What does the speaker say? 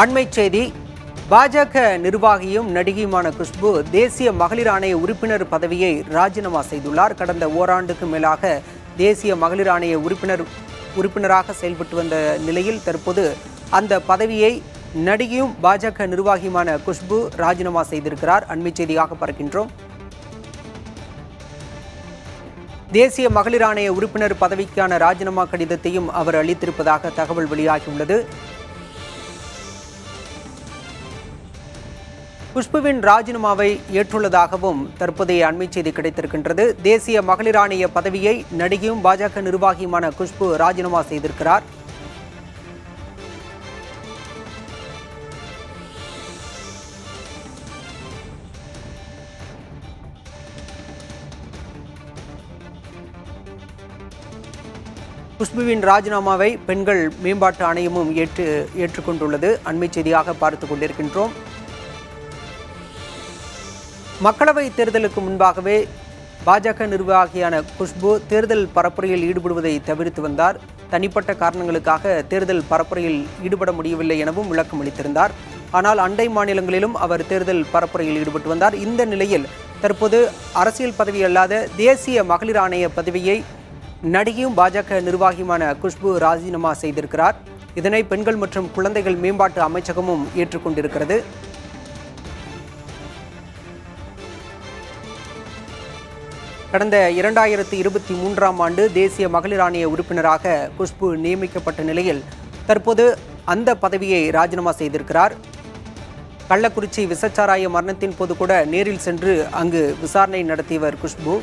அண்மை செய்தி. பாஜக நிர்வாகியும் நடிகையுமான குஷ்பு தேசிய மகளிர் ஆணைய உறுப்பினர் பதவியை ராஜினாமா செய்துள்ளார். கடந்த ஓராண்டுக்கு மேலாக தேசிய மகளிர் ஆணைய உறுப்பினராக செயல்பட்டு வந்த நிலையில் தற்போது அந்த பதவியை நடிகையும் பாஜக நிர்வாகியுமான குஷ்பு ராஜினாமா செய்திருக்கிறார். அண்மை செய்தியாக பார்க்கின்றோம். தேசிய மகளிர் ஆணைய உறுப்பினர் பதவிக்கான ராஜினாமா கடிதத்தையும் அவர் அளித்திருப்பதாக தகவல் வெளியாகியுள்ளது. குஷ்புவின் ராஜினாமாவை ஏற்றுள்ளதாகவும் தற்போதைய அண்மை செய்தி கிடைத்திருக்கின்றது. தேசிய மகளிர் ஆணைய பதவியை நடிகையும் பாஜக நிர்வாகியுமான குஷ்பு ராஜினாமா செய்திருக்கிறார். குஷ்புவின் ராஜினாமாவை பெண்கள் மேம்பாட்டு ஆணையமும் ஏற்றுக்கொண்டுள்ளது. அண்மை செய்தியாக பார்த்து கொண்டிருக்கின்றோம். மக்களவை தேர்தலுக்கு முன்பாகவே பாஜக நிர்வாகியான குஷ்பு தேர்தல் பரப்புரையில் ஈடுபடுவதை தவிர்த்து வந்தார். தனிப்பட்ட காரணங்களுக்காக தேர்தல் பரப்புரையில் ஈடுபட முடியவில்லை எனவும் விளக்கம் அளித்திருந்தார். ஆனால் அண்டை மாநிலங்களிலும் அவர் தேர்தல் பரப்புரையில் ஈடுபட்டு வந்தார். இந்த நிலையில் தற்போது அரசியல் பதவி அல்லாத தேசிய மகளிர் ஆணைய பதவியை நடிகையும் பாஜக நிர்வாகியுமான குஷ்பு ராஜினாமா செய்திருக்கிறார். இதனை பெண்கள் மற்றும் குழந்தைகள் மேம்பாட்டு அமைச்சகமும் ஏற்றுக்கொண்டிருக்கிறது. கடந்த 2023ஆம் ஆண்டு தேசிய மகளிர் ஆணைய உறுப்பினராக குஷ்பு நியமிக்கப்பட்ட நிலையில் தற்போது அந்த பதவியை ராஜினாமா செய்திருக்கிறார். கள்ளக்குறிச்சி விசச்சாராய மரணத்தின் போது கூட நேரில் சென்று அங்கு விசாரணை நடத்தியவர் குஷ்பு.